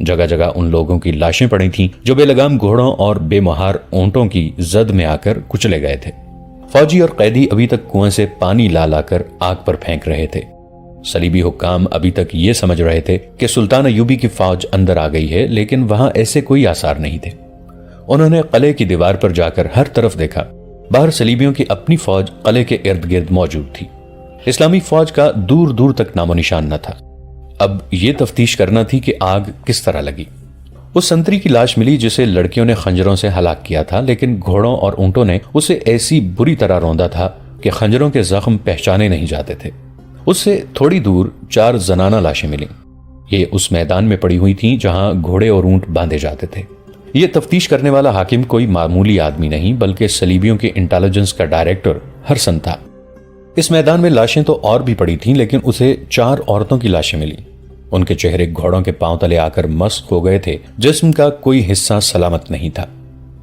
جگہ جگہ ان لوگوں کی لاشیں پڑی تھیں جو بے لگام گھوڑوں اور بے مہار اونٹوں کی زد میں آ کر کچلے گئے تھے۔ فوجی اور قیدی ابھی تک کنویں سے پانی لا لا کر آگ پر پھینک رہے تھے۔ صلیبی حکام ابھی تک یہ سمجھ رہے تھے کہ سلطان ایوبی کی فوج اندر آ گئی ہے، لیکن وہاں ایسے کوئی آثار نہیں تھے۔ انہوں نے قلعے کی دیوار پر جا کر ہر طرف دیکھا۔ باہر صلیبیوں کی اپنی فوج قلعے کے ارد گرد موجود تھی۔ اسلامی فوج کا دور دور تک نام و نشان نہ تھا۔ اب یہ تفتیش کرنا تھی کہ آگ کس طرح لگی۔ اس سنتری کی لاش ملی جسے لڑکیوں نے خنجروں سے ہلاک کیا تھا، لیکن گھوڑوں اور اونٹوں نے اسے ایسی بری طرح روندا تھا کہ خنجروں کے زخم پہچانے نہیں جاتے تھے۔ اس سے تھوڑی دور 4 زنانہ لاشیں ملیں۔ یہ اس میدان میں پڑی ہوئی تھیں جہاں گھوڑے اور اونٹ باندھے جاتے تھے۔ یہ تفتیش کرنے والا حاکم کوئی معمولی آدمی نہیں بلکہ صلیبیوں کے انٹیلیجنس کا ڈائریکٹر ہرسن تھا۔ اس میدان میں لاشیں تو اور بھی پڑی تھیں، لیکن اسے 4 عورتوں کی لاشیں ملی۔ ان کے چہرے گھوڑوں کے پاؤں تلے آ کر مسخ ہو گئے تھے، جسم کا کوئی حصہ سلامت نہیں تھا۔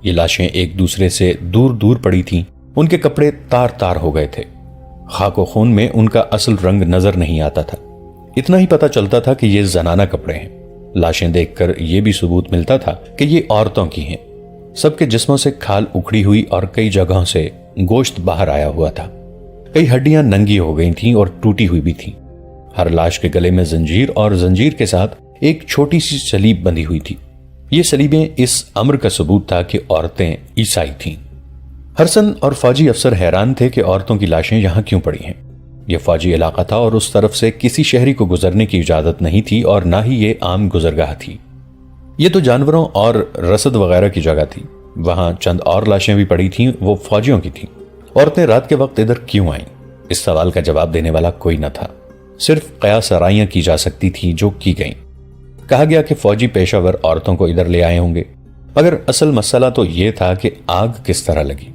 یہ لاشیں ایک دوسرے سے دور دور پڑی تھیں، ان کے کپڑے تار تار ہو گئے تھے۔ خاک و خون میں ان کا اصل رنگ نظر نہیں آتا تھا، اتنا ہی پتا چلتا تھا کہ یہ زنانہ کپڑے ہیں۔ لاشیں دیکھ کر یہ بھی ثبوت ملتا تھا کہ یہ عورتوں کی ہیں۔ سب کے جسموں سے کھال اکھڑی ہوئی اور کئی جگہوں سے گوشت باہر آیا ہوا تھا۔ کئی ہڈیاں ننگی ہو گئی تھیں اور ٹوٹی ہوئی بھی تھیں۔ ہر لاش کے گلے میں زنجیر اور زنجیر کے ساتھ ایک چھوٹی سی صلیب بندھی ہوئی تھی۔ یہ صلیبیں اس امر کا ثبوت تھا کہ عورتیں عیسائی تھیں۔ ہرسن اور فوجی افسر حیران تھے کہ عورتوں کی لاشیں یہاں کیوں پڑی ہیں۔ یہ فوجی علاقہ تھا اور اس طرف سے کسی شہری کو گزرنے کی اجازت نہیں تھی اور نہ ہی یہ عام گزرگاہ تھی۔ یہ تو جانوروں اور رسد وغیرہ کی جگہ تھی۔ وہاں چند اور لاشیں بھی پڑی تھیں، وہ فوجیوں کی تھیں۔ عورتیں رات کے وقت ادھر کیوں آئیں؟ اس سوال کا جواب دینے والا کوئی نہ تھا۔ صرف قیاس آرائیاں کی جا سکتی تھیں جو کی گئیں۔ کہا گیا کہ فوجی پیشہ ور عورتوں کو ادھر لے آئے ہوں گے، مگر اصل مسئلہ تو یہ تھا کہ آگ کس طرح لگی۔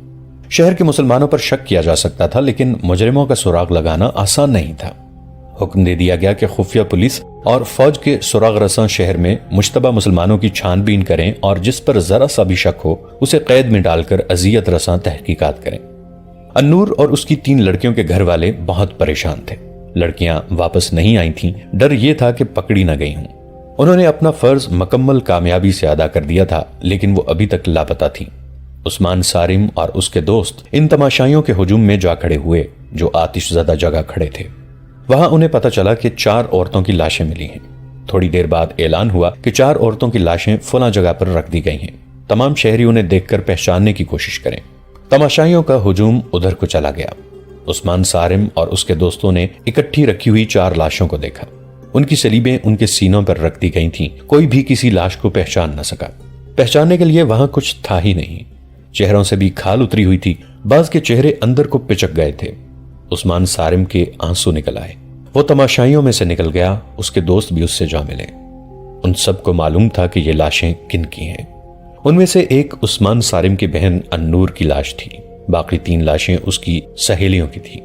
شہر کے مسلمانوں پر شک کیا جا سکتا تھا، لیکن مجرموں کا سراغ لگانا آسان نہیں تھا۔ حکم دے دیا گیا کہ خفیہ پولیس اور فوج کے سراغ رساں شہر میں مشتبہ مسلمانوں کی چھان بین کریں اور جس پر ذرا سا بھی شک ہو اسے قید میں ڈال کر اذیت رساں تحقیقات کریں۔ انور اور اس کی 3 لڑکیوں کے گھر والے بہت پریشان تھے۔ لڑکیاں واپس نہیں آئی تھیں، ڈر یہ تھا کہ پکڑی نہ گئی ہوں۔ انہوں نے اپنا فرض مکمل کامیابی سے ادا کر دیا تھا، لیکن وہ ابھی تک لاپتہ تھیں۔ عثمان سارم اور اس کے دوست ان تماشائیوں کے ہجوم میں جا کھڑے ہوئے جو آتش زدہ جگہ کھڑے تھے۔ وہاں انہیں پتہ چلا کہ 4 عورتوں کی لاشیں ملی ہیں۔ تھوڑی دیر بعد اعلان ہوا کہ 4 عورتوں کی لاشیں فلاں جگہ پر رکھ دی گئی ہیں۔ تمام شہری انہیں دیکھ کر پہچاننے کی کوشش کریں۔ تماشائیوں کا ہجوم ادھر کو چلا گیا۔ عثمان سارم اور اس کے دوستوں نے اکٹھی رکھی ہوئی 4 لاشوں کو دیکھا۔ ان کی صلیبیں ان کے سینوں پر رکھ دی گئی تھیں۔ کوئی بھی کسی لاش کو پہچان نہ سکا۔ پہچاننے کے لیے وہاں کچھ تھا ہی نہیں۔ چہروں سے بھی کھال اتری ہوئی تھی، بعض کے چہرے اندر کو پچک گئے تھے۔ عثمان سارم کے آنسو نکل آئے۔ وہ تماشائیوں میں سے نکل گیا، اس کے دوست بھی اس سے جا ملے۔ ان سب کو معلوم تھا کہ یہ لاشیں کن کی ہیں۔ ان میں سے ایک عثمان سارم کی بہن انور کی لاش تھی، باقی 3 لاشیں اس کی سہیلیوں کی تھیں۔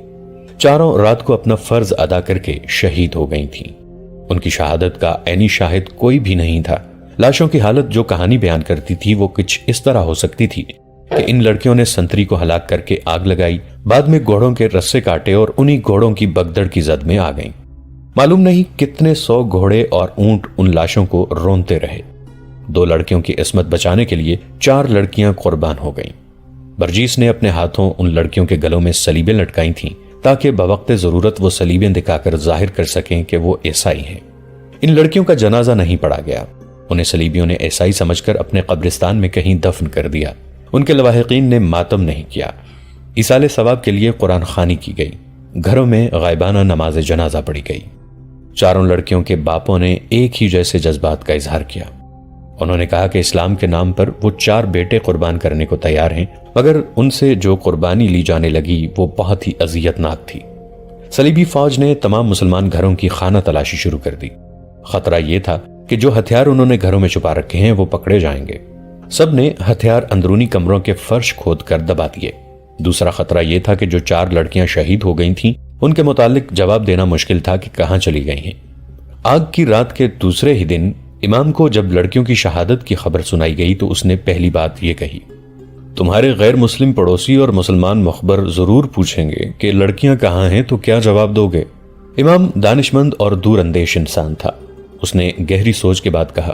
چاروں رات کو اپنا فرض ادا کر کے شہید ہو گئی تھیں۔ ان کی شہادت کا عینی شاہد کوئی بھی نہیں تھا۔ لاشوں کی حالت جو کہانی بیان کرتی تھی وہ کچھ اس طرح ہو سکتی تھی کہ ان لڑکیوں نے سنتری کو ہلاک کر کے آگ لگائی، بعد میں گھوڑوں کے رسے کاٹے اور انہی گھوڑوں کی بگدڑ کی زد میں آ گئیں۔ معلوم نہیں کتنے 100 گھوڑے اور اونٹ ان لاشوں کو رونتے رہے۔ 2 لڑکیوں کی عصمت بچانے کے لیے 4 لڑکیاں قربان ہو گئیں۔ برجیس نے اپنے ہاتھوں ان لڑکیوں کے گلوں میں صلیبیں لٹکائی تھیں تاکہ بوقت ضرورت وہ صلیبیں دکھا کر ظاہر کر سکیں کہ وہ عیسائی ہیں۔ ان لڑکیوں کا جنازہ نہیں پڑا گیا، انہیں صلیبیوں نے عیسائی سمجھ کر اپنے قبرستان میں کہیں دفن کر دیا۔ ان کے لواحقین نے ماتم نہیں کیا۔ ایصال ثواب کے لیے قرآن خوانی کی گئی، گھروں میں غائبانہ نماز جنازہ پڑھی گئی۔ 4 لڑکیوں کے باپوں نے ایک ہی جیسے جذبات کا اظہار کیا۔ انہوں نے کہا کہ اسلام کے نام پر وہ 4 بیٹے قربان کرنے کو تیار ہیں، مگر ان سے جو قربانی لی جانے لگی وہ بہت ہی اذیت ناک تھی۔ صلیبی فوج نے تمام مسلمان گھروں کی خانہ تلاشی شروع کر دی۔ خطرہ یہ تھا کہ جو ہتھیار انہوں نے گھروں میں چھپا رکھے ہیں وہ پکڑے جائیں گے۔ سب نے ہتھیار اندرونی کمروں کے فرش کھود کر دبا دیے۔ دوسرا خطرہ یہ تھا کہ جو 4 لڑکیاں شہید ہو گئی تھیں ان کے متعلق جواب دینا مشکل تھا کہ کہاں چلی گئی ہیں۔ آگ کی رات کے دوسرے ہی دن امام کو جب لڑکیوں کی شہادت کی خبر سنائی گئی تو اس نے پہلی بات یہ کہی، تمہارے غیر مسلم پڑوسی اور مسلمان مخبر ضرور پوچھیں گے کہ لڑکیاں کہاں ہیں تو کیا جواب دو گے؟ امام دانشمند اور دور اندیش انسان تھا۔ اس نے گہری سوچ کے بعد کہا،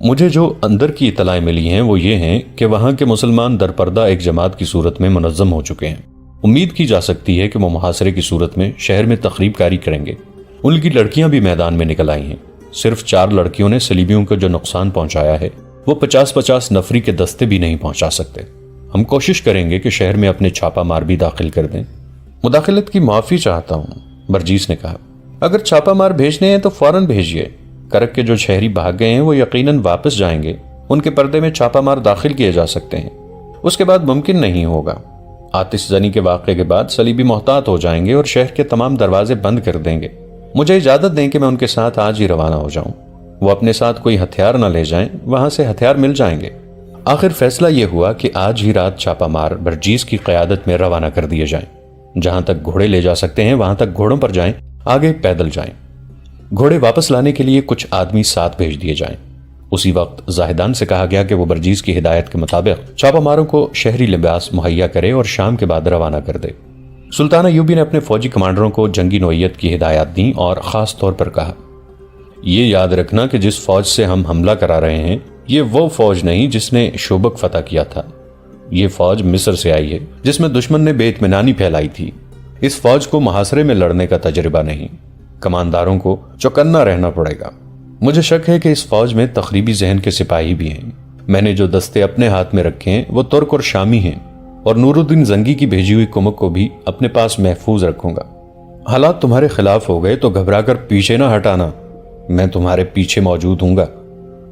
مجھے جو اندر کی اطلاعیں ملی ہیں وہ یہ ہیں کہ وہاں کے مسلمان درپردہ ایک جماعت کی صورت میں منظم ہو چکے ہیں۔ امید کی جا سکتی ہے کہ وہ محاصرے کی صورت میں شہر میں تخریب کاری کریں گے۔ ان کی لڑکیاں بھی میدان میں نکل آئی ہیں۔ صرف 4 لڑکیوں نے صلیبیوں کو جو نقصان پہنچایا ہے وہ 50-50 نفری کے دستے بھی نہیں پہنچا سکتے۔ ہم کوشش کریں گے کہ شہر میں اپنے چھاپا مار بھی داخل کر دیں۔ مداخلت کی معافی چاہتا ہوں، برجیس نے کہا۔ اگر چھاپا مار بھیجنے ہیں تو فوراً بھیجیے۔ کرک کے جو شہری بھاگ گئے ہیں وہ یقیناً واپس جائیں گے۔ ان کے پردے میں چھاپا مار داخل کیے جا سکتے ہیں۔ اس کے بعد ممکن نہیں ہوگا۔ آتش زنی کے واقعے کے بعد صلیبی محتاط ہو جائیں گے اور شہر کے تمام دروازے بند کر دیں گے۔ مجھے اجازت دیں کہ میں ان کے ساتھ آج ہی روانہ ہو جاؤں۔ وہ اپنے ساتھ کوئی ہتھیار نہ لے جائیں، وہاں سے ہتھیار مل جائیں گے۔ آخر فیصلہ یہ ہوا کہ آج ہی رات چھاپا مار برجیس کی قیادت میں روانہ کر دیے جائیں۔ جہاں تک گھوڑے لے جا سکتے ہیں وہاں تک گھوڑوں پر جائیں، آگے پیدل جائیں۔ گھوڑے واپس لانے کے لیے کچھ آدمی ساتھ بھیج دیے جائیں۔ اسی وقت زاہدان سے کہا گیا کہ وہ برجیس کی ہدایت کے مطابق چھاپا ماروں کو شہری لباس مہیا کرے اور شام کے بعد روانہ کر دے۔ سلطان ایوبی نے اپنے فوجی کمانڈروں کو جنگی نوعیت کی ہدایات دیں اور خاص طور پر کہا، یہ یاد رکھنا کہ جس فوج سے ہم حملہ کرا رہے ہیں یہ وہ فوج نہیں جس نے شوبک فتح کیا تھا۔ یہ فوج مصر سے آئی ہے جس میں دشمن نے بے اطمینانی پھیلائی تھی۔ اس فوج کو محاصرے میں لڑنے کا تجربہ نہیں، کمانداروں کو چوکنا رہنا پڑے گا۔ مجھے شک ہے کہ اس فوج میں تخریبی ذہن کے سپاہی بھی ہیں۔ میں نے جو دستے اپنے ہاتھ میں رکھے ہیں وہ ترک اور شامی ہیں، اور نور الدین زنگی کی بھیجی ہوئی کمک کو بھی اپنے پاس محفوظ رکھوں گا۔ حالات تمہارے خلاف ہو گئے تو گھبرا کر پیچھے نہ ہٹانا، میں تمہارے پیچھے موجود ہوں گا۔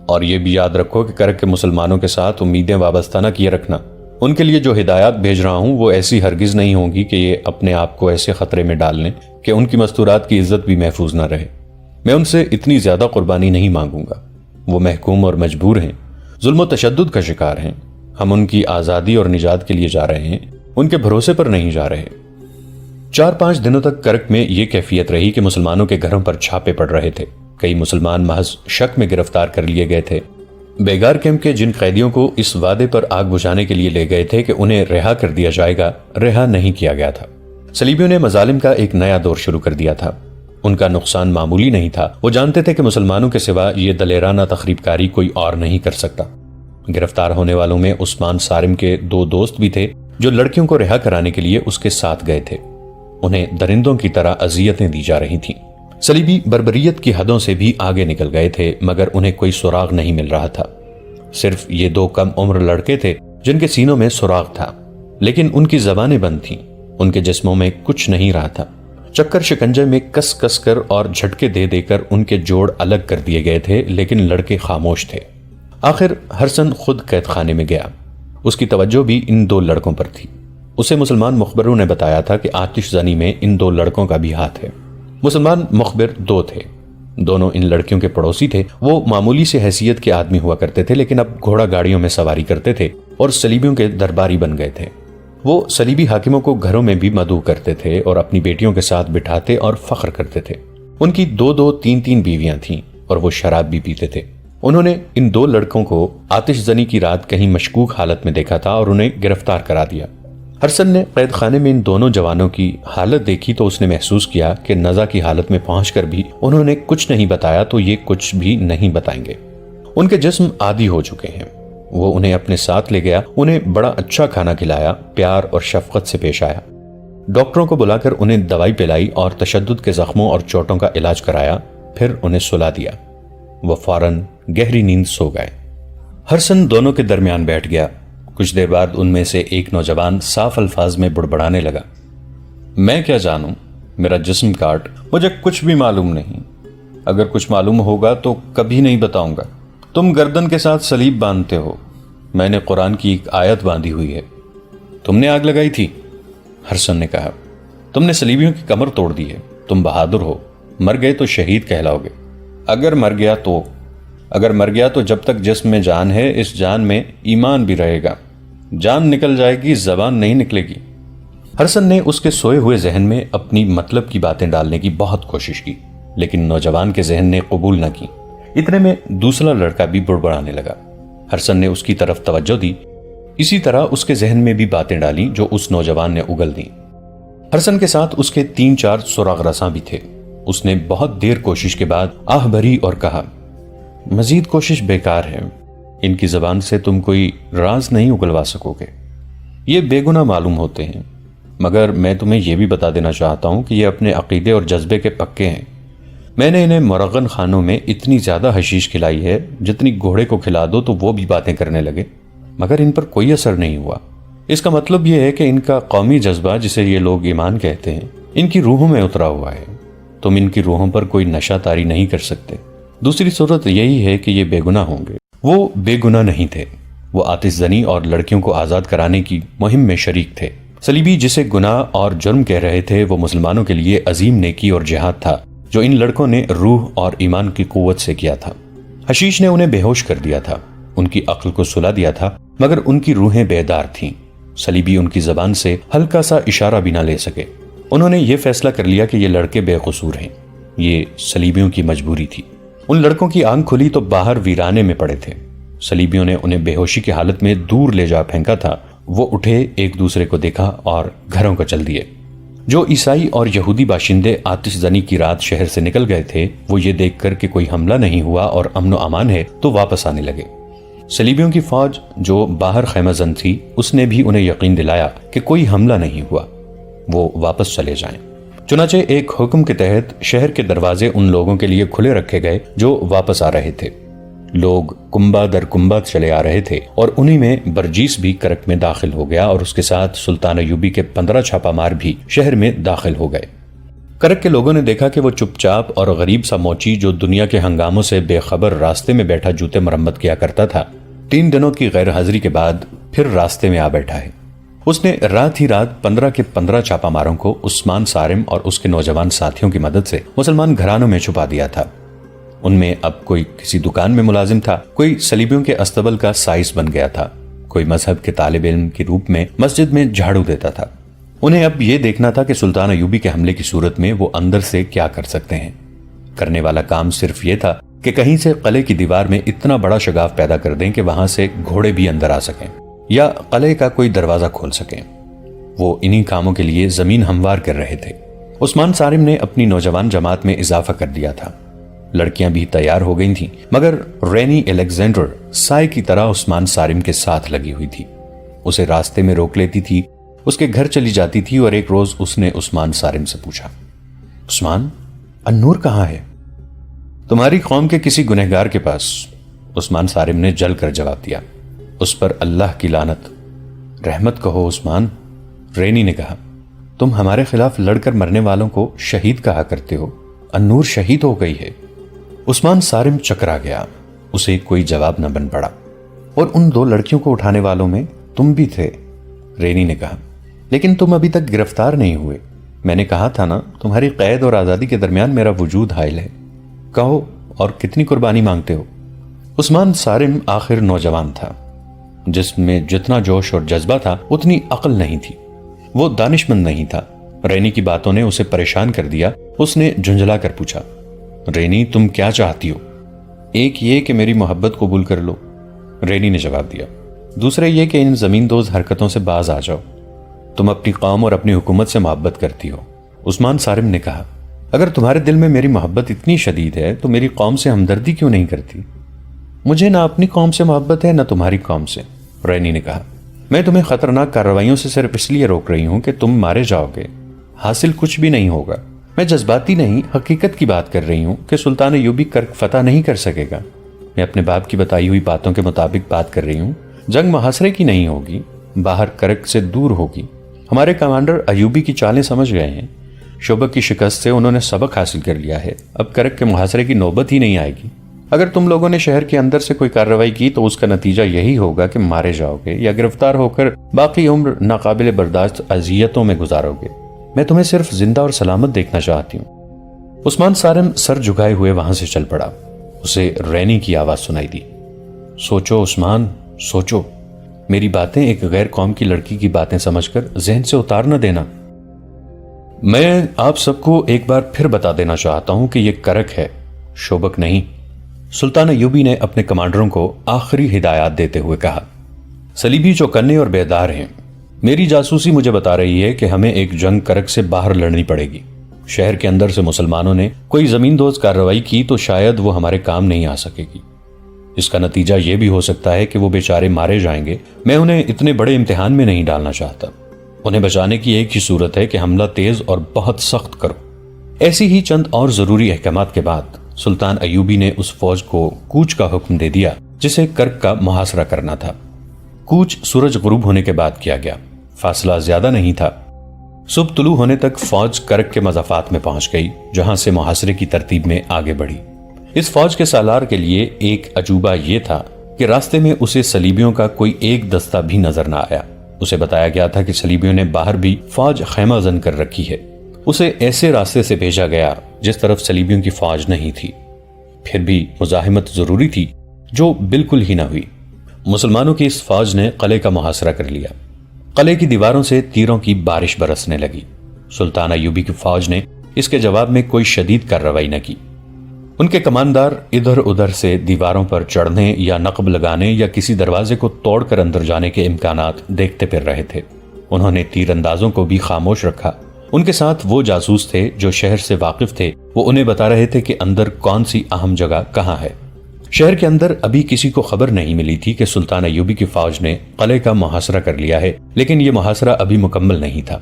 اور یہ بھی یاد رکھو کہ کرک کے مسلمانوں کے ساتھ امیدیں وابستہ نہ کیے رکھنا۔ ان کے لیے جو ہدایات بھیج رہا ہوں وہ ایسی ہرگز نہیں ہوں گی کہ یہ اپنے آپ کو ایسے خطرے میں ڈال لیں کہ ان کی مستورات کی عزت بھی محفوظ نہ رہے۔ میں ان سے اتنی زیادہ قربانی نہیں مانگوں گا۔ وہ محکوم اور مجبور ہیں، ظلم و تشدد کا شکار ہیں۔ ہم ان کی آزادی اور نجات کے لیے جا رہے ہیں، ان کے بھروسے پر نہیں جا رہے۔ 4-5 دنوں تک کرک میں یہ کیفیت رہی کہ مسلمانوں کے گھروں پر چھاپے پڑ رہے تھے۔ کئی مسلمان محض شک میں گرفتار کر لیے گئے تھے۔ بیگار کیمپ کے جن قیدیوں کو اس وعدے پر آگ بجھانے کے لیے لے گئے تھے کہ انہیں رہا کر دیا جائے گا، رہا نہیں کیا گیا تھا۔ صلیبیوں نے مظالم کا ایک نیا دور شروع کر دیا تھا۔ ان کا نقصان معمولی نہیں تھا۔ وہ جانتے تھے کہ مسلمانوں کے سوا یہ دلیرانہ تخریب کاری کوئی اور نہیں کر سکتا۔ گرفتار ہونے والوں میں عثمان سارم کے 2 دوست بھی تھے جو لڑکیوں کو رہا کرانے کے لیے اس کے ساتھ گئے تھے۔ انہیں درندوں کی طرح اذیتیں دی جا رہی تھیں۔ صلیبی بربریت کی حدوں سے بھی آگے نکل گئے تھے، مگر انہیں کوئی سراغ نہیں مل رہا تھا۔ صرف یہ 2 کم عمر لڑکے تھے جن کے سینوں میں سراغ تھا، لیکن ان کی زبانیں بند تھیں۔ ان کے جسموں میں کچھ نہیں رہا تھا۔ چکر شکنجے میں کس کس کر اور جھٹکے دے دے کر ان کے جوڑ الگ کر دیے گئے تھے، لیکن لڑکے خاموش تھے۔ آخر ہرسن خود قید خانے میں گیا۔ اس کی توجہ بھی ان 2 لڑکوں پر تھی۔ اسے مسلمان مخبروں نے بتایا تھا کہ آتش زنی میں ان 2 لڑکوں کا بھی ہاتھ ہے۔ مسلمان مخبر 2 تھے، دونوں ان لڑکیوں کے پڑوسی تھے۔ وہ معمولی سے حیثیت کے آدمی ہوا کرتے تھے، لیکن اب گھوڑا گاڑیوں میں سواری کرتے تھے اور صلیبیوں کے درباری بن گئے تھے۔ وہ صلیبی حاکموں کو گھروں میں بھی مدعو کرتے تھے اور اپنی بیٹیوں کے ساتھ بٹھاتے اور فخر کرتے تھے۔ ان کی 2-2 3-3 بیویاں تھیں اور وہ شراب بھی پیتے تھے۔ انہوں نے ان 2 لڑکوں کو آتش زنی کی رات کہیں مشکوک حالت میں دیکھا تھا اور انہیں گرفتار کرا دیا۔ ہرسن نے قید خانے میں ان دونوں جوانوں کی حالت دیکھی تو اس نے محسوس کیا کہ نزا کی حالت میں پہنچ کر بھی انہوں نے کچھ نہیں بتایا تو یہ کچھ بھی نہیں بتائیں گے۔ ان کے جسم عادی ہو چکے ہیں۔ وہ انہیں اپنے ساتھ لے گیا، انہیں بڑا اچھا کھانا کھلایا، پیار اور شفقت سے پیش آیا۔ ڈاکٹروں کو بلا کر انہیں دوائی پلائی اور تشدد کے زخموں اور چوٹوں کا علاج کرایا، پھر انہیں سلا دیا۔ وہ فوراً گہری نیند سو گئے۔ ہرسن دونوں کے درمیان بیٹھ گیا۔ کچھ دیر بعد ان میں سے ایک نوجوان صاف الفاظ میں بڑبڑانے لگا، میں کیا جانوں، میرا جسم کاٹ، مجھے کچھ بھی معلوم نہیں۔ اگر کچھ معلوم ہوگا تو کبھی نہیں بتاؤں گا۔ تم گردن کے ساتھ صلیب باندھتے ہو، میں نے قرآن کی ایک آیت باندھی ہوئی ہے۔ تم نے آگ لگائی تھی؟ ہرسن نے کہا، تم نے صلیبیوں کی کمر توڑ دی ہے، تم بہادر ہو، مر گئے تو شہید کہلاؤ گے۔ اگر مر گیا تو جب تک جسم میں جان ہے اس جان میں ایمان بھی رہے گا۔ جان نکل جائے گی، زبان نہیں نکلے گی۔ ہرسن نے اس کے سوئے ہوئے ذہن میں اپنی مطلب کی باتیں ڈالنے کی بہت کوشش کی، لیکن نوجوان کے ذہن نے قبول نہ کی۔ اتنے میں دوسرا لڑکا بھی بڑبڑانے لگا۔ ہرسن نے اس کی طرف توجہ دی، اسی طرح اس کے ذہن میں بھی باتیں ڈالیں جو اس نوجوان نے اگل دیں۔ ہرسن کے ساتھ اس کے 3-4 سراغ رساں بھی تھے۔ اس نے بہت دیر کوشش کے بعد آہ بھری اور کہا، مزید کوشش بیکار ہے، ان کی زبان سے تم کوئی راز نہیں اگلوا سکو گے۔ یہ بے گناہ معلوم ہوتے ہیں، مگر میں تمہیں یہ بھی بتا دینا چاہتا ہوں کہ یہ اپنے عقیدے اور جذبے کے پکے ہیں۔ میں نے انہیں مرغن خانوں میں اتنی زیادہ حشیش کھلائی ہے جتنی گھوڑے کو کھلا دو تو وہ بھی باتیں کرنے لگے، مگر ان پر کوئی اثر نہیں ہوا۔ اس کا مطلب یہ ہے کہ ان کا قومی جذبہ، جسے یہ لوگ ایمان کہتے ہیں، ان کی روحوں میں اترا ہوا ہے۔ تم ان کی روحوں پر کوئی نشہ طاری نہیں کر سکتے۔ دوسری صورت یہی ہے کہ یہ بے گناہ ہوں گے۔ وہ بے گناہ نہیں تھے، وہ آتش زنی اور لڑکیوں کو آزاد کرانے کی مہم میں شریک تھے۔ صلیبی جسے گناہ اور جرم کہہ رہے تھے وہ مسلمانوں کے لیے عظیم نیکی اور جہاد تھا جو ان لڑکوں نے روح اور ایمان کی قوت سے کیا تھا۔ حشیش نے انہیں بے ہوش کر دیا تھا، ان کی عقل کو سلا دیا تھا، مگر ان کی روحیں بیدار تھیں۔ صلیبی ان کی زبان سے ہلکا سا اشارہ بھی نہ لے سکے۔ انہوں نے یہ فیصلہ کر لیا کہ یہ لڑکے بے قصور ہیں۔ یہ صلیبیوں کی مجبوری تھی۔ ان لڑکوں کی آنکھ کھلی تو باہر ویرانے میں پڑے تھے۔ صلیبیوں نے انہیں بے ہوشی کی حالت میں دور لے جا پھینکا تھا۔ وہ اٹھے، ایک دوسرے کو دیکھا اور گھروں کو چل دیے۔ جو عیسائی اور یہودی باشندے آتش زنی کی رات شہر سے نکل گئے تھے، وہ یہ دیکھ کر کہ کوئی حملہ نہیں ہوا اور امن و امان ہے تو واپس آنے لگے۔ صلیبیوں کی فوج جو باہر خیمہ زن تھی، اس نے بھی انہیں یقین دلایا کہ کوئی حملہ نہیں ہوا، وہ واپس چلے جائیں۔ چنانچہ ایک حکم کے تحت شہر کے دروازے ان لوگوں کے لیے کھلے رکھے گئے جو واپس آ رہے تھے۔ لوگ کنبہ در کنبہ چلے آ رہے تھے اور انہی میں برجیس بھی کرک میں داخل ہو گیا اور اس کے ساتھ سلطان ایوبی کے 15 چھاپا مار بھی شہر میں داخل ہو گئے۔ کرک کے لوگوں نے دیکھا کہ وہ چپ چاپ اور غریب سا موچی جو دنیا کے ہنگاموں سے بے خبر راستے میں بیٹھا جوتے مرمت کیا کرتا تھا، 3 دنوں کی غیر حاضری کے بعد پھر راستے میں آ بیٹھا ہے۔ اس نے رات ہی رات 15 کے 15 چھاپا ماروں کو عثمان صارم اور اس کے نوجوان ساتھیوں کی مدد سے مسلمان گھرانوں میں چھپا دیا تھا۔ ان میں اب کوئی کسی دکان میں ملازم تھا، کوئی صلیبیوں کے استبل کا سائس بن گیا تھا، کوئی مذہب کے طالب علم کے روپ میں مسجد میں جھاڑو دیتا تھا۔ انہیں اب یہ دیکھنا تھا کہ سلطان ایوبی کے حملے کی صورت میں وہ اندر سے کیا کر سکتے ہیں۔ کرنے والا کام صرف یہ تھا کہ کہیں سے قلعے کی دیوار میں اتنا بڑا شگاف پیدا کر دیں کہ وہاں سے گھوڑے بھی اندر آ سکیں یا قلعے کا کوئی دروازہ کھول سکیں۔ وہ انہی کاموں کے لیے زمین ہموار کر رہے تھے۔ عثمان صارم نے اپنی نوجوان جماعت میں اضافہ کر دیا تھا۔ لڑکیاں بھی تیار ہو گئی تھیں، مگر رینی الیگزینڈر سائے کی طرح عثمان صارم کے ساتھ لگی ہوئی تھی۔ اسے راستے میں روک لیتی تھی، اس کے گھر چلی جاتی تھی اور ایک روز اس نے عثمان صارم سے پوچھا، عثمان، النور کہاں ہے؟ تمہاری قوم کے کسی گنہگار کے پاس، عثمان صارم نے جل کر جواب دیا۔ اس پر اللہ کی لعنت، رحمت کہو عثمان، رینی نے کہا۔ تم ہمارے خلاف لڑ کر مرنے والوں کو شہید کہا کرتے ہو، النور شہید ہو گئی ہے۔ عثمان صارم چکرا گیا، اسے کوئی جواب نہ بن پڑا۔ اور ان 2 لڑکیوں کو اٹھانے والوں میں تم بھی تھے، رینی نے کہا، لیکن تم ابھی تک گرفتار نہیں ہوئے۔ میں نے کہا تھا نا، تمہاری قید اور آزادی کے درمیان میرا وجود حائل ہے، کہو اور کتنی قربانی مانگتے ہو؟ عثمان صارم آخر نوجوان تھا، جس میں جتنا جوش اور جذبہ تھا اتنی عقل نہیں تھی۔ وہ دانش مند نہیں تھا۔ رینی کی باتوں نے اسے پریشان کر دیا۔ اس نے جھنجھلا کر پوچھا، رینی تم کیا چاہتی ہو؟ ایک یہ کہ میری محبت قبول کر لو، رینی نے جواب دیا۔ دوسرا یہ کہ ان زمین دوز حرکتوں سے باز آ جاؤ۔ تم اپنی قوم اور اپنی حکومت سے محبت کرتی ہو، عثمان صارم نے کہا۔ اگر تمہارے دل میں میری محبت اتنی شدید ہے تو میری قوم سے ہمدردی کیوں نہیں کرتی؟ مجھے نہ اپنی قوم سے محبت ہے نہ تمہاری قوم سے، رینی نے کہا۔ میں تمہیں خطرناک کارروائیوں سے صرف اس لیے روک رہی ہوں کہ تم مارے جاؤ گے، حاصل کچھ بھی نہیں ہوگا۔ میں جذباتی نہیں، حقیقت کی بات کر رہی ہوں کہ سلطان ایوبی کرک فتح نہیں کر سکے گا۔ میں اپنے باپ کی بتائی ہوئی باتوں کے مطابق بات کر رہی ہوں۔ جنگ محاصرے کی نہیں ہوگی، باہر کرک سے دور ہوگی۔ ہمارے کمانڈر ایوبی کی چالیں سمجھ گئے ہیں۔ شوبک کی شکست سے انہوں نے سبق حاصل کر لیا ہے، اب کرک کے محاصرے کی نوبت ہی نہیں آئے گی۔ اگر تم لوگوں نے شہر کے اندر سے کوئی کارروائی کی تو اس کا نتیجہ یہی ہوگا کہ مارے جاؤ گے یا گرفتار ہو کر باقی عمر ناقابل برداشت اذیتوں میں گزارو گے۔ میں تمہیں صرف زندہ اور سلامت دیکھنا چاہتی ہوں۔ عثمان صارم سر جھکائے ہوئے وہاں سے چل پڑا۔ اسے رینی کی آواز سنائی دی، سوچو عثمان، سوچو، میری باتیں ایک غیر قوم کی لڑکی کی باتیں سمجھ کر ذہن سے اتار نہ دینا۔ میں آپ سب کو ایک بار پھر بتا دینا چاہتا ہوں کہ یہ کرک ہے، شوبک نہیں۔ سلطان ایوبی نے اپنے کمانڈروں کو آخری ہدایات دیتے ہوئے کہا، صلیبی چوکنے اور بیدار ہیں۔ میری جاسوسی مجھے بتا رہی ہے کہ ہمیں ایک جنگ کرک سے باہر لڑنی پڑے گی۔ شہر کے اندر سے مسلمانوں نے کوئی زمین دوز کارروائی کی تو شاید وہ ہمارے کام نہیں آ سکے گی۔ اس کا نتیجہ یہ بھی ہو سکتا ہے کہ وہ بیچارے مارے جائیں گے۔ میں انہیں اتنے بڑے امتحان میں نہیں ڈالنا چاہتا۔ انہیں بچانے کی ایک ہی صورت ہے کہ حملہ تیز اور بہت سخت کرو۔ ایسی ہی چند اور ضروری احکامات کے بعد سلطان ایوبی نے اس فوج کو کوچ کا حکم دے دیا جسے کرک کا محاصرہ کرنا تھا۔ کوچ سورج غروب ہونے کے بعد کیا گیا۔ فاصلہ زیادہ نہیں تھا۔ صبح طلوع ہونے تک فوج کرک کے مضافات میں پہنچ گئی، جہاں سے محاصرے کی ترتیب میں آگے بڑھی۔ اس فوج کے سالار کے لیے ایک عجوبہ یہ تھا کہ راستے میں اسے صلیبیوں کا کوئی ایک دستہ بھی نظر نہ آیا۔ اسے بتایا گیا تھا کہ صلیبیوں نے باہر بھی فوج خیمہ زن کر رکھی ہے۔ اسے ایسے راستے سے بھیجا گیا جس طرف صلیبیوں کی فوج نہیں تھی۔ پھر بھی مزاحمت ضروری تھی، جو بالکل ہی نہ ہوئی۔ مسلمانوں کی اس فوج نے قلعے کا محاصرہ کر لیا۔ قلعے کی دیواروں سے تیروں کی بارش برسنے لگی۔ سلطان ایوبی کی فوج نے اس کے جواب میں کوئی شدید کارروائی نہ کی۔ ان کے کماندار ادھر ادھر سے دیواروں پر چڑھنے یا نقب لگانے یا کسی دروازے کو توڑ کر اندر جانے کے امکانات دیکھتے پھر رہے تھے۔ انہوں نے تیر اندازوں کو بھی خاموش رکھا۔ ان کے ساتھ وہ جاسوس تھے جو شہر سے واقف تھے۔ وہ انہیں بتا رہے تھے کہ اندر کون سی اہم جگہ کہاں ہے۔ شہر کے اندر ابھی کسی کو خبر نہیں ملی تھی کہ سلطان ایوبی کی فوج نے قلعے کا محاصرہ کر لیا ہے، لیکن یہ محاصرہ ابھی مکمل نہیں تھا۔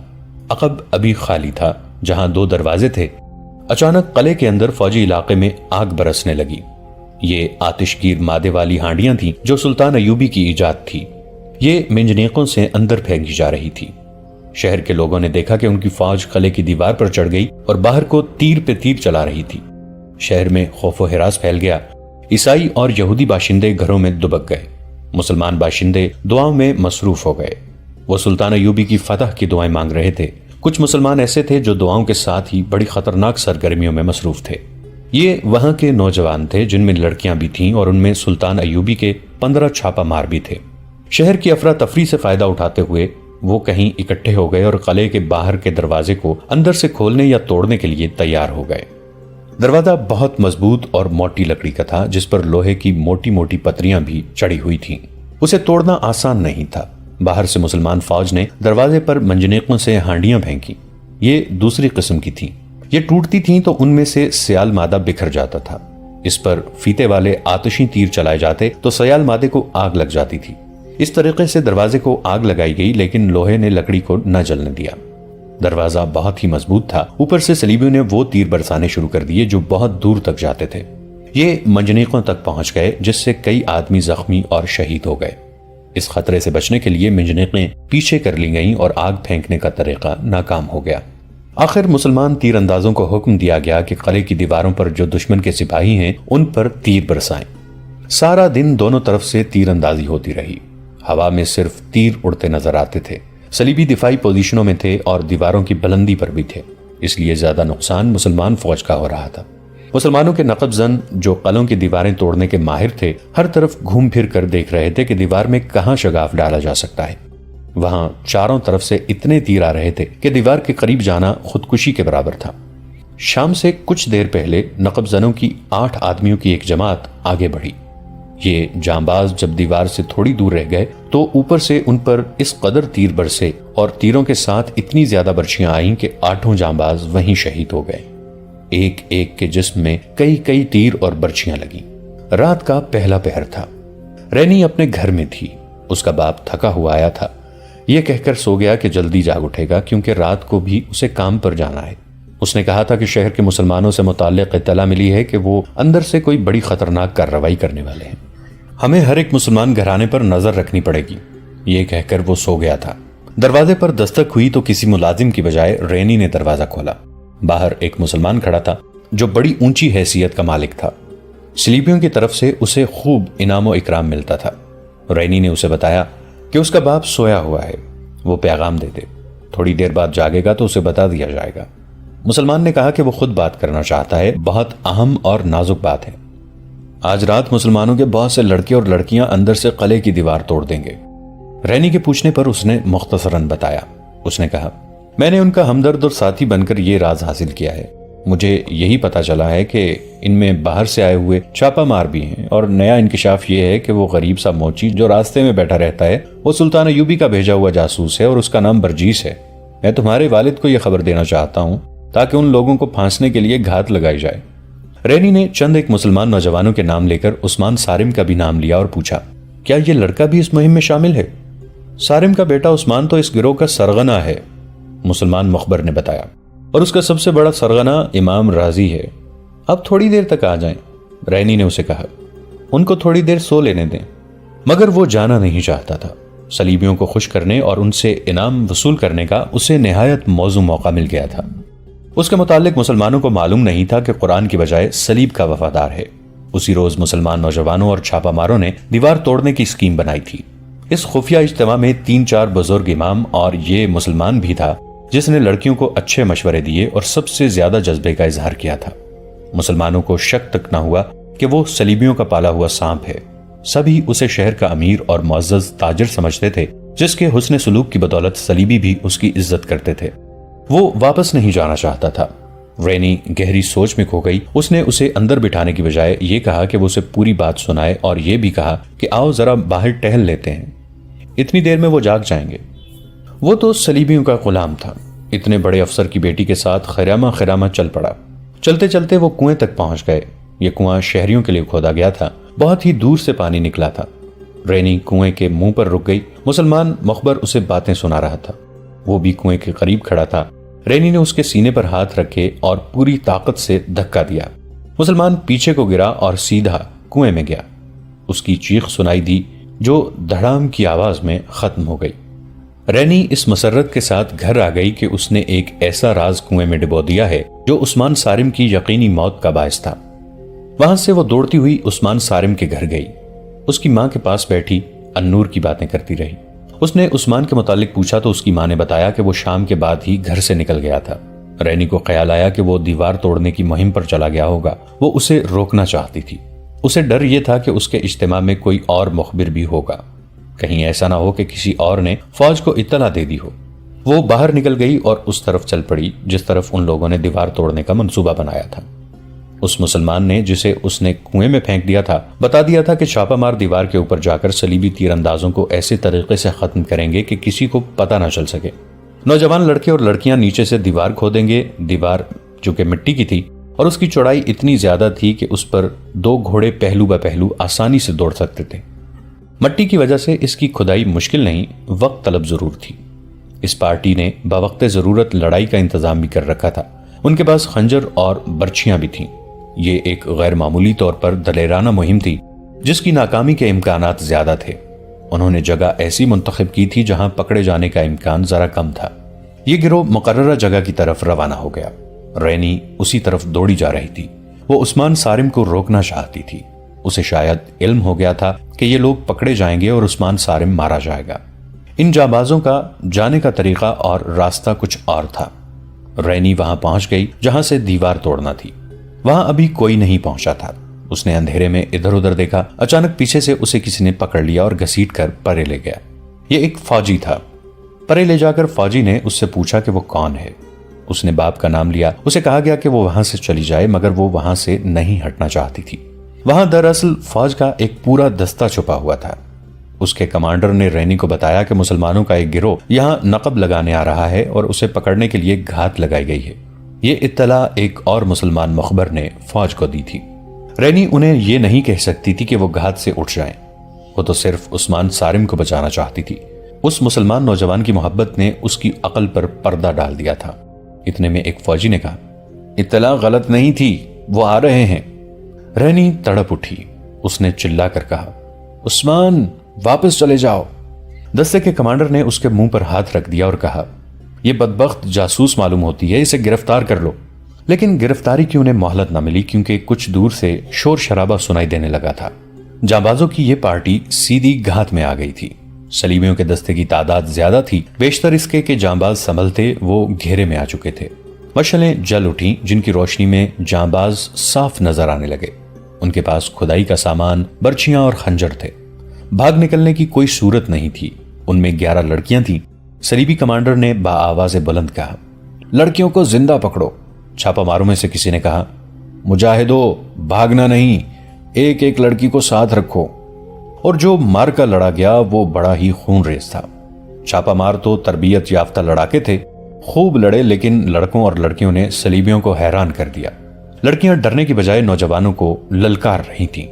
عقب ابھی خالی تھا، جہاں 2 دروازے تھے۔ اچانک قلعے کے اندر فوجی علاقے میں آگ برسنے لگی۔ یہ آتش گیر مادے والی ہانڈیاں تھیں جو سلطان ایوبی کی ایجاد تھی۔ یہ منجنیقوں سے اندر پھینکی جا رہی تھی۔ شہر کے لوگوں نے دیکھا کہ ان کی فوج قلعے کی دیوار پر چڑھ گئی اور باہر کو تیر پہ تیر چلا رہی تھی۔ شہر میں خوف و ہراس پھیل گیا۔ عیسائی اور یہودی باشندے گھروں میں دبک گئے۔ مسلمان باشندے دعاؤں میں مصروف ہو گئے۔ وہ سلطان ایوبی کی فتح کی دعائیں مانگ رہے تھے۔ کچھ مسلمان ایسے تھے جو دعاؤں کے ساتھ ہی بڑی خطرناک سرگرمیوں میں مصروف تھے۔ یہ وہاں کے نوجوان تھے جن میں لڑکیاں بھی تھیں، اور ان میں سلطان ایوبی کے 15 چھاپا مار بھی تھے۔ شہر کی افراتفری سے فائدہ اٹھاتے ہوئے وہ کہیں اکٹھے ہو گئے اور قلعے کے باہر کے دروازے کو اندر سے کھولنے یا توڑنے کے لیے تیار ہو گئے۔ دروازہ بہت مضبوط اور موٹی لکڑی کا تھا، جس پر لوہے کی موٹی موٹی پتریاں بھی چڑھی ہوئی تھیں۔ اسے توڑنا آسان نہیں تھا۔ باہر سے مسلمان فوج نے دروازے پر منجنیقوں سے ہانڈیاں پھینکی۔ یہ دوسری قسم کی تھیں۔ یہ ٹوٹتی تھیں تو ان میں سے سیال مادہ بکھر جاتا تھا۔ اس پر فیتے والے آتشی تیر چلائے جاتے تو سیال مادے کو آگ لگ جاتی تھی۔ اس طریقے سے دروازے کو آگ لگائی گئی، لیکن لوہے نے لکڑی کو نہ جلنے دیا۔ دروازہ بہت ہی مضبوط تھا۔ اوپر سے صلیبیوں نے وہ تیر برسانے شروع کر دیے جو بہت دور تک جاتے تھے۔ یہ منجنیقوں تک پہنچ گئے، جس سے کئی آدمی زخمی اور شہید ہو گئے۔ اس خطرے سے بچنے کے لیے منجنیقیں پیچھے کر لی گئیں اور آگ پھینکنے کا طریقہ ناکام ہو گیا۔ آخر مسلمان تیر اندازوں کو حکم دیا گیا کہ قلعے کی دیواروں پر جو دشمن کے سپاہی ہیں ان پر تیر برسائیں۔ سارا دن دونوں طرف سے تیر اندازی ہوتی رہی۔ ہوا میں صرف تیر اڑتے نظر آتے تھے۔ صلیبی دفاعی پوزیشنوں میں تھے اور دیواروں کی بلندی پر بھی تھے، اس لیے زیادہ نقصان مسلمان فوج کا ہو رہا تھا۔ مسلمانوں کے نقب زن جو قلعوں کی دیواریں توڑنے کے ماہر تھے، ہر طرف گھوم پھر کر دیکھ رہے تھے کہ دیوار میں کہاں شگاف ڈالا جا سکتا ہے۔ وہاں چاروں طرف سے اتنے تیر آ رہے تھے کہ دیوار کے قریب جانا خودکشی کے برابر تھا۔ شام سے کچھ دیر پہلے نقب زنوں کی 8 آدمیوں کی ایک جماعت آگے بڑھی۔ یہ جانباز جب دیوار سے تھوڑی دور رہ گئے تو اوپر سے ان پر اس قدر تیر برسے اور تیروں کے ساتھ اتنی زیادہ برچیاں آئیں کہ 8 جانباز وہیں شہید ہو گئے۔ ایک ایک کے جسم میں کئی تیر اور برچیاں لگیں۔ رات کا پہلا پہر تھا۔ رینی اپنے گھر میں تھی۔ اس کا باپ تھکا ہوا آیا تھا۔ یہ کہہ کر سو گیا کہ جلدی جاگ اٹھے گا کیونکہ رات کو بھی اسے کام پر جانا ہے۔ اس نے کہا تھا کہ شہر کے مسلمانوں سے متعلق اطلاع ملی ہے کہ وہ اندر سے کوئی بڑی خطرناک کارروائی کرنے والے ہیں۔ ہمیں ہر ایک مسلمان گھرانے پر نظر رکھنی پڑے گی۔ یہ کہہ کر وہ سو گیا تھا۔ دروازے پر دستک ہوئی تو کسی ملازم کی بجائے رینی نے دروازہ کھولا۔ باہر ایک مسلمان کھڑا تھا جو بڑی اونچی حیثیت کا مالک تھا۔ صلیبیوں کی طرف سے اسے خوب انعام و اکرام ملتا تھا۔ رینی نے اسے بتایا کہ اس کا باپ سویا ہوا ہے، وہ پیغام دے دے، تھوڑی دیر بعد جاگے گا تو اسے بتا دیا جائے گا۔ مسلمان نے کہا کہ وہ خود بات کرنا چاہتا ہے، بہت اہم اور نازک بات ہے۔ آج رات مسلمانوں کے بہت سے لڑکے اور لڑکیاں اندر سے قلعے کی دیوار توڑ دیں گے۔ رینی کے پوچھنے پر اس نے مختصراً بتایا۔ اس نے کہا، میں نے ان کا ہمدرد اور ساتھی بن کر یہ راز حاصل کیا ہے۔ مجھے یہی پتا چلا ہے کہ ان میں باہر سے آئے ہوئے چھاپا مار بھی ہیں، اور نیا انکشاف یہ ہے کہ وہ غریب سا موچی جو راستے میں بیٹھا رہتا ہے وہ سلطان ایوبی کا بھیجا ہوا جاسوس ہے اور اس کا نام برجیس ہے۔ میں تمہارے والد کو یہ خبر دینا چاہتا ہوں تاکہ ان لوگوں کو پھانسنے کے لیے گھات لگائی جائے۔ رینی نے چند ایک مسلمان نوجوانوں کے نام لے کر عثمان صارم کا بھی نام لیا اور پوچھا، کیا یہ لڑکا بھی اس مہم میں شامل ہے؟ صارم کا بیٹا عثمان تو اس گروہ کا سرغنہ ہے، مسلمان مخبر نے بتایا، اور اس کا سب سے بڑا سرغنہ امام راضی ہے۔ اب تھوڑی دیر تک آ جائیں، رینی نے اسے کہا، ان کو تھوڑی دیر سو لینے دیں۔ مگر وہ جانا نہیں چاہتا تھا۔ صلیبیوں کو خوش کرنے اور ان سے انعام وصول کرنے کا اسے نہایت موزوں موقع مل گیا تھا۔ اس کے متعلق مسلمانوں کو معلوم نہیں تھا کہ قرآن کی بجائے صلیب کا وفادار ہے۔ اسی روز مسلمان نوجوانوں اور چھاپا ماروں نے دیوار توڑنے کی اسکیم بنائی تھی۔ اس خفیہ اجتماع میں 3-4 بزرگ امام اور یہ مسلمان بھی تھا جس نے لڑکیوں کو اچھے مشورے دیے اور سب سے زیادہ جذبے کا اظہار کیا تھا۔ مسلمانوں کو شک تک نہ ہوا کہ وہ صلیبیوں کا پالا ہوا سانپ ہے۔ سبھی اسے شہر کا امیر اور معزز تاجر سمجھتے تھے جس کے حسن سلوک کی بدولت صلیبی بھی اس کی عزت کرتے تھے۔ وہ واپس نہیں جانا چاہتا تھا۔ رینی گہری سوچ میں کھو گئی۔ اس نے اسے اندر بٹھانے کی بجائے یہ کہا کہ وہ اسے پوری بات سنائے اور یہ بھی کہا کہ آؤ ذرا باہر ٹہل لیتے ہیں، اتنی دیر میں وہ جاگ جائیں گے۔ وہ تو صلیبیوں کا غلام تھا۔ اتنے بڑے افسر کی بیٹی کے ساتھ خیرامہ خیرامہ چل پڑا۔ چلتے چلتے وہ کنویں تک پہنچ گئے۔ یہ کنواں شہریوں کے لیے کھودا گیا تھا، بہت ہی دور سے پانی نکلا تھا۔ رینی کنویں کے منہ پر رک گئی۔ مسلمان مخبر اسے باتیں سنا رہا تھا۔ وہ بھی کنویں کے قریب کھڑا تھا۔ رینی نے اس کے سینے پر ہاتھ رکھے اور پوری طاقت سے دھکا دیا۔ مسلمان پیچھے کو گرا اور سیدھا کنویں میں گیا۔ اس کی چیخ سنائی دی جو دھڑام کی آواز میں ختم ہو گئی۔ رینی اس مسرت کے ساتھ گھر آ گئی کہ اس نے ایک ایسا راز کنویں میں ڈبو دیا ہے جو عثمان صارم کی یقینی موت کا باعث تھا۔ وہاں سے وہ دوڑتی ہوئی عثمان صارم کے گھر گئی۔ اس کی ماں کے پاس بیٹھی النور کی باتیں کرتی رہی۔ اس نے عثمان کے متعلق پوچھا تو اس کی ماں نے بتایا کہ وہ شام کے بعد ہی گھر سے نکل گیا تھا۔ رینی کو خیال آیا کہ وہ دیوار توڑنے کی مہم پر چلا گیا ہوگا۔ وہ اسے روکنا چاہتی تھی۔ اسے ڈر یہ تھا کہ اس کے اجتماع میں کوئی اور مخبر بھی ہوگا، کہیں ایسا نہ ہو کہ کسی اور نے فوج کو اطلاع دے دی ہو۔ وہ باہر نکل گئی اور اس طرف چل پڑی جس طرف ان لوگوں نے دیوار توڑنے کا منصوبہ بنایا تھا۔ اس مسلمان نے جسے اس نے کنویں میں پھینک دیا تھا بتا دیا تھا کہ چھاپا مار دیوار کے اوپر جا کر صلیبی تیر اندازوں کو ایسے طریقے سے ختم کریں گے کہ کسی کو پتہ نہ چل سکے۔ نوجوان لڑکے اور لڑکیاں نیچے سے دیوار کھودیں گے۔ دیوار جو کہ مٹی کی تھی اور اس کی چوڑائی اتنی زیادہ تھی کہ اس پر 2 گھوڑے پہلو بہ پہلو آسانی سے دوڑ سکتے تھے۔ مٹی کی وجہ سے اس کی کھدائی مشکل نہیں، وقت طلب ضرور تھی۔ اس پارٹی نے بوقت ضرورت لڑائی کا انتظام بھی کر رکھا تھا۔ ان کے پاس خنجر اور برچیاں بھی تھیں۔ یہ ایک غیر معمولی طور پر دلیرانہ مہم تھی جس کی ناکامی کے امکانات زیادہ تھے۔ انہوں نے جگہ ایسی منتخب کی تھی جہاں پکڑے جانے کا امکان ذرا کم تھا۔ یہ گروہ مقررہ جگہ کی طرف روانہ ہو گیا۔ رینی اسی طرف دوڑی جا رہی تھی۔ وہ عثمان صارم کو روکنا چاہتی تھی۔ اسے شاید علم ہو گیا تھا کہ یہ لوگ پکڑے جائیں گے اور عثمان صارم مارا جائے گا۔ ان جانبازوں کا جانے کا طریقہ اور راستہ کچھ اور تھا۔ رینی وہاں پہنچ گئی جہاں سے دیوار توڑنا تھی۔ وہاں ابھی کوئی نہیں پہنچا تھا۔ اس نے اندھیرے میں ادھر ادھر دیکھا۔ اچانک پیچھے سے اسے کسی نے پکڑ لیا اور گھسیٹ کر پرے لے گیا۔ یہ ایک فوجی تھا۔ پرے لے جا کر فوجی نے اس سے پوچھا کہ وہ کون ہے۔ اس نے باپ کا نام لیا۔ اسے کہا گیا کہ وہ وہاں سے چلی جائے مگر وہ وہاں سے نہیں ہٹنا چاہتی تھی۔ وہاں دراصل فوج کا ایک پورا دستہ چھپا ہوا تھا۔ اس کے کمانڈر نے رینی کو بتایا کہ مسلمانوں کا ایک گروہ یہاں نقب لگانے آ رہا ہے اور اسے پکڑنے کے لیے گھات لگائی گئی ہے۔ یہ اطلاع ایک اور مسلمان مخبر نے فوج کو دی تھی۔ رینی انہیں یہ نہیں کہہ سکتی تھی کہ وہ گھات سے اٹھ جائیں۔ وہ تو صرف عثمان صارم کو بچانا چاہتی تھی۔ اس مسلمان نوجوان کی محبت نے اس کی عقل پر پردہ ڈال دیا تھا۔ اتنے میں ایک فوجی نے کہا، اطلاع غلط نہیں تھی، وہ آ رہے ہیں۔ رینی تڑپ اٹھی۔ اس نے چلا کر کہا، عثمان واپس چلے جاؤ۔ دستے کے کمانڈر نے اس کے منہ پر ہاتھ رکھ دیا اور کہا، یہ بدبخت جاسوس معلوم ہوتی ہے، اسے گرفتار کر لو۔ لیکن گرفتاری کی انہیں مہلت نہ ملی کیونکہ کچھ دور سے شور شرابہ سنائی دینے لگا تھا۔ جانبازوں کی یہ پارٹی سیدھی گھات میں آ گئی تھی۔ صلیبیوں کے دستے کی تعداد زیادہ تھی، بیشتر اس کے کہ جانباز سنبھلتے وہ گھیرے میں آ چکے تھے۔ مشعلیں جل اٹھیں جن کی روشنی میں جانباز صاف نظر آنے لگے۔ ان کے پاس کھدائی کا سامان، برچیاں اور خنجر تھے۔ بھاگ نکلنے کی کوئی صورت نہیں تھی۔ ان میں 11 لڑکیاں تھیں۔ صلیبی کمانڈر نے بآواز بلند کہا، لڑکیوں کو زندہ پکڑو۔ چھاپا ماروں میں سے کسی نے کہا، مجاہدو بھاگنا نہیں، ایک ایک لڑکی کو ساتھ رکھو۔ اور جو مار کا لڑا گیا وہ بڑا ہی خون ریز تھا۔ چھاپا مار تو تربیت یافتہ لڑاکے تھے، خوب لڑے، لیکن لڑکوں اور لڑکیوں نے صلیبیوں کو حیران کر دیا۔ لڑکیاں ڈرنے کی بجائے نوجوانوں کو للکار رہی تھیں۔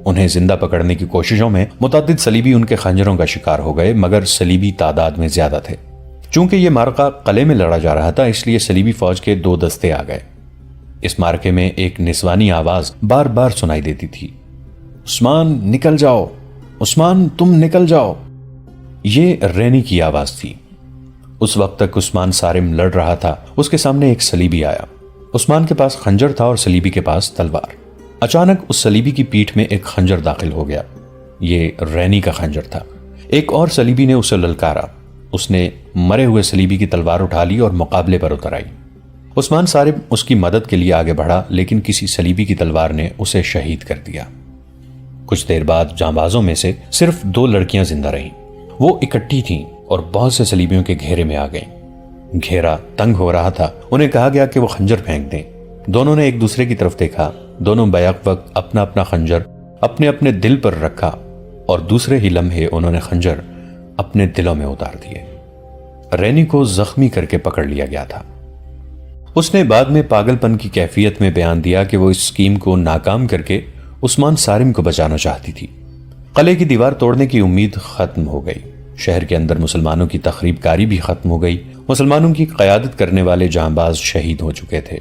انہیں زندہ پکڑنے کی کوششوں میں متعدد صلیبی ان کے خنجروں کا شکار ہو گئے، مگر صلیبی تعداد میں زیادہ تھے۔ چونکہ یہ معرکہ قلعے میں لڑا جا رہا تھا، اس لیے صلیبی فوج کے 2 دستے آ گئے۔ اس معرکے میں ایک نسوانی آواز بار بار سنائی دیتی تھی، عثمان نکل جاؤ، عثمان تم نکل جاؤ۔ یہ رینی کی آواز تھی۔ اس وقت تک عثمان صارم لڑ رہا تھا، اس کے سامنے ایک صلیبی آیا۔ عثمان کے پاس خنجر تھا اور صلیبی کے پاس تلوار۔ اچانک اس صلیبی کی پیٹھ میں ایک خنجر داخل ہو گیا۔ یہ رینی کا خنجر تھا۔ ایک اور صلیبی نے اسے للکارا۔ اس نے مرے ہوئے صلیبی کی تلوار اٹھا لی اور مقابلے پر اتر آئی۔ عثمان صارم اس کی مدد کے لیے آگے بڑھا، لیکن کسی صلیبی کی تلوار نے اسے شہید کر دیا۔ کچھ دیر بعد جانبازوں میں سے صرف 2 لڑکیاں زندہ رہیں۔ وہ اکٹھی تھیں اور بہت سے صلیبیوں کے گھیرے میں آ گئیں۔ گھیرا تنگ ہو رہا تھا، انہیں کہا گیا کہ وہ خنجر پھینک دیں۔ دونوں نے ایک دوسرے کی طرف دیکھا۔ دونوں بیک وقت اپنا اپنا خنجر اپنے اپنے دل پر رکھا اور دوسرے ہی لمحے انہوں نے خنجر اپنے دلوں میں اتار دیے۔ رینی کو زخمی کر کے پکڑ لیا گیا تھا۔ اس نے بعد میں پاگل پن کی کیفیت میں بیان دیا کہ وہ اس اسکیم کو ناکام کر کے عثمان صارم کو بچانا چاہتی تھی۔ قلعے کی دیوار توڑنے کی امید ختم ہو گئی۔ شہر کے اندر مسلمانوں کی تخریب کاری بھی ختم ہو گئی۔ مسلمانوں کی قیادت کرنے والے جانباز شہید ہو چکے تھے۔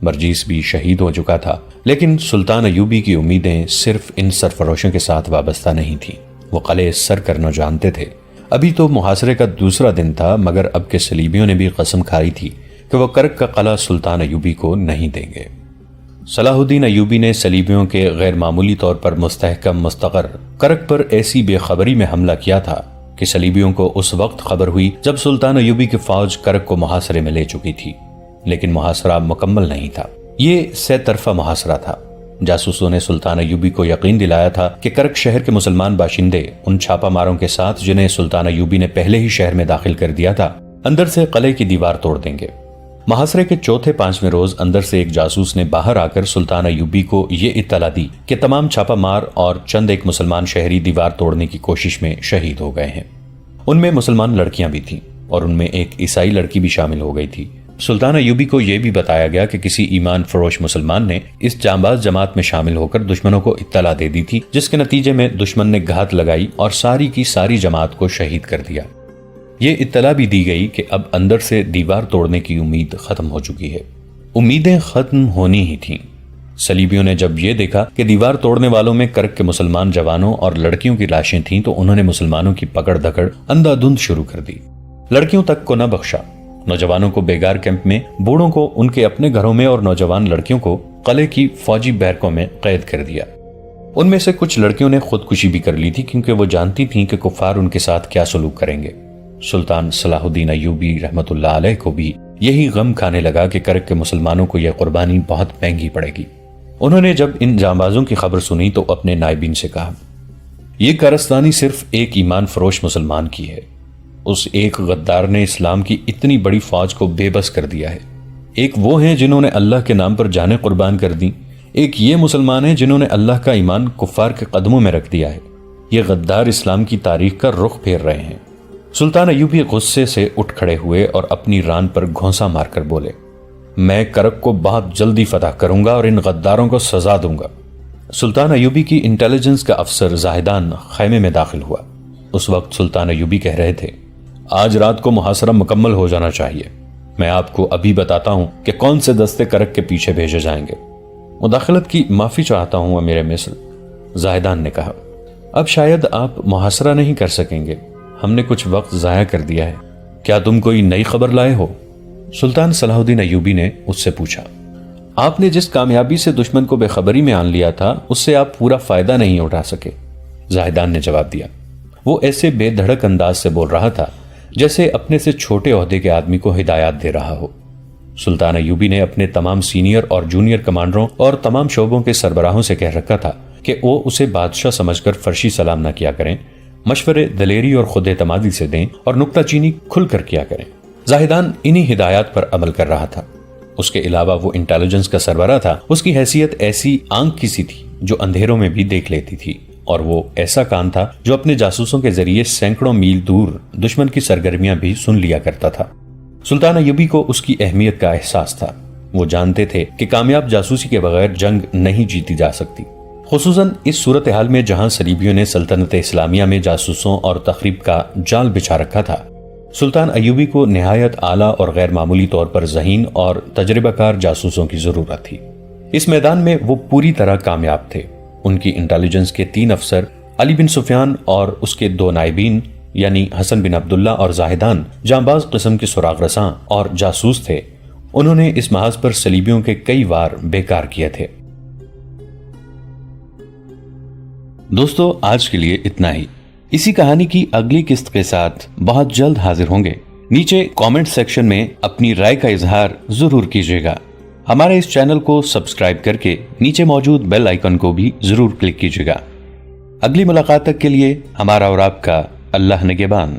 برجیس بھی شہید ہو چکا تھا، لیکن سلطان ایوبی کی امیدیں صرف ان سرفروشوں کے ساتھ وابستہ نہیں تھیں۔ وہ قلعے سر کرنا جانتے تھے۔ ابھی تو محاصرے کا دوسرا دن تھا، مگر اب کے صلیبیوں نے بھی قسم کھائی تھی کہ وہ کرک کا قلعہ سلطان ایوبی کو نہیں دیں گے۔ صلاح الدین ایوبی نے صلیبیوں کے غیر معمولی طور پر مستحکم مستقر کرک پر ایسی بے خبری میں حملہ کیا تھا کہ صلیبیوں کو اس وقت خبر ہوئی جب سلطان ایوبی کی فوج کرک کو محاصرے میں لے چکی تھی، لیکن محاصرہ مکمل نہیں تھا۔ یہ سے طرفہ محاصرہ تھا۔ جاسوسوں نے سلطان ایوبی کو یقین دلایا تھا کہ کرک شہر کے مسلمان باشندے ان چھاپہ ماروں کے ساتھ جنہیں سلطان ایوبی نے پہلے ہی شہر میں داخل کر دیا تھا، اندر سے قلعے کی دیوار توڑ دیں گے۔ محاصرے کے چوتھے 5ویں روز اندر سے ایک جاسوس نے باہر آ کر سلطان ایوبی کو یہ اطلاع دی کہ تمام چھاپہ مار اور چند ایک مسلمان شہری دیوار توڑنے کی کوشش میں شہید ہو گئے ہیں۔ ان میں مسلمان لڑکیاں بھی تھیں اور ان میں ایک عیسائی لڑکی بھی شامل ہو گئی تھی۔ سلطان ایوبی کو یہ بھی بتایا گیا کہ کسی ایمان فروش مسلمان نے اس جانباز جماعت میں شامل ہو کر دشمنوں کو اطلاع دے دی تھی، جس کے نتیجے میں دشمن نے گھات لگائی اور ساری کی ساری جماعت کو شہید کر دیا۔ یہ اطلاع بھی دی گئی کہ اب اندر سے دیوار توڑنے کی امید ختم ہو چکی ہے۔ امیدیں ختم ہونی ہی تھیں۔ صلیبیوں نے جب یہ دیکھا کہ دیوار توڑنے والوں میں کرک کے مسلمان جوانوں اور لڑکیوں کی لاشیں تھیں تو انہوں نے مسلمانوں کی پکڑ دھکڑ اندھا دھند شروع کر دی۔ لڑکیوں تک کو نہ بخشا۔ نوجوانوں کو بیگار کیمپ میں، بوڑھوں کو ان کے اپنے گھروں میں اور نوجوان لڑکیوں کو قلعے کی فوجی بیرکوں میں قید کر دیا۔ ان میں سے کچھ لڑکیوں نے خودکشی بھی کر لی تھی کیونکہ وہ جانتی تھیں کہ کفار ان کے ساتھ کیا سلوک کریں گے۔ سلطان صلاح الدین ایوبی رحمت اللہ علیہ کو بھی یہی غم کھانے لگا کہ کرک کے مسلمانوں کو یہ قربانی بہت مہنگی پڑے گی۔ انہوں نے جب ان جانبازوں کی خبر سنی تو اپنے نائبین سے کہا، یہ کارستانی صرف ایک ایمان فروش مسلمان کی ہے۔ اس ایک غدار نے اسلام کی اتنی بڑی فوج کو بے بس کر دیا ہے۔ ایک وہ ہیں جنہوں نے اللہ کے نام پر جانیں قربان کر دیں، ایک یہ مسلمان ہیں جنہوں نے اللہ کا ایمان کفار کے قدموں میں رکھ دیا ہے۔ یہ غدار اسلام کی تاریخ کا رخ پھیر رہے ہیں۔ سلطان ایوبی غصے سے اٹھ کھڑے ہوئے اور اپنی ران پر گھونسا مار کر بولے، میں کرک کو بہت جلدی فتح کروں گا اور ان غداروں کو سزا دوں گا۔ سلطان ایوبی کی انٹیلیجنس کا افسر زاہدان خیمے میں داخل ہوا۔ اس وقت سلطان ایوبی کہہ رہے تھے، آج رات کو محاصرہ مکمل ہو جانا چاہیے۔ میں آپ کو ابھی بتاتا ہوں کہ کون سے دستے کرک کے پیچھے بھیجے جائیں گے۔ مداخلت کی معافی چاہتا ہوں امیر مصر، زاہدان نے کہا، اب شاید آپ محاصرہ نہیں کر سکیں گے، ہم نے کچھ وقت ضائع کر دیا ہے۔ کیا تم کوئی نئی خبر لائے ہو؟ سلطان صلاح الدین ایوبی نے اس سے پوچھا۔ آپ نے جس کامیابی سے دشمن کو بے خبری میں آن لیا تھا اس سے آپ پورا فائدہ نہیں اٹھا سکے، زاہدان نے جواب دیا۔ وہ ایسے بے دھڑک انداز سے بول رہا تھا جیسے اپنے سے چھوٹے عہدے کے آدمی کو ہدایات دے رہا ہو۔ سلطان ایوبی نے اپنے تمام سینئر اور جونیئر کمانڈروں اور تمام شعبوں کے سربراہوں سے کہہ رکھا تھا کہ وہ اسے بادشاہ سمجھ کر فرشی سلام نہ کیا کریں، مشورے دلیری اور خود اعتمادی سے دیں اور نکتہ چینی کھل کر کیا کریں۔ زاہدان انہی ہدایات پر عمل کر رہا تھا۔ اس کے علاوہ وہ انٹیلیجنس کا سربراہ تھا۔ اس کی حیثیت ایسی آنکھ کسی تھی جو اندھیروں میں بھی دیکھ لیتی تھی، اور وہ ایسا کان تھا جو اپنے جاسوسوں کے ذریعے سینکڑوں میل دور دشمن کی سرگرمیاں بھی سن لیا کرتا تھا۔ سلطان ایوبی کو اس کی اہمیت کا احساس تھا۔ وہ جانتے تھے کہ کامیاب جاسوسی کے بغیر جنگ نہیں جیتی جا سکتی، خصوصاً اس صورتحال میں جہاں صلیبیوں نے سلطنت اسلامیہ میں جاسوسوں اور تخریب کا جال بچھا رکھا تھا۔ سلطان ایوبی کو نہایت اعلیٰ اور غیر معمولی طور پر ذہین اور تجربہ کار جاسوسوں کی ضرورت تھی۔ اس میدان میں وہ پوری طرح کامیاب تھے۔ ان کی انٹیلیجنس کے 3 افسر علی بن سفیان اور اس کے 2 نائبین یعنی حسن بن عبداللہ اور زاہدان جانباز قسم کے سراغ رساں اور جاسوس تھے۔ انہوں نے اس محاذ پر صلیبیوں کے کئی وار بیکار کیے تھے۔ دوستو آج کے لیے اتنا ہی۔ اسی کہانی کی اگلی قسط کے ساتھ بہت جلد حاضر ہوں گے۔ نیچے کامنٹ سیکشن میں اپنی رائے کا اظہار ضرور کیجیے گا۔ ہمارے اس چینل کو سبسکرائب کر کے نیچے موجود بیل آئیکن کو بھی ضرور کلک کیجیے گا۔ اگلی ملاقات تک کے لیے ہمارا اور آپ کا اللہ نگہبان۔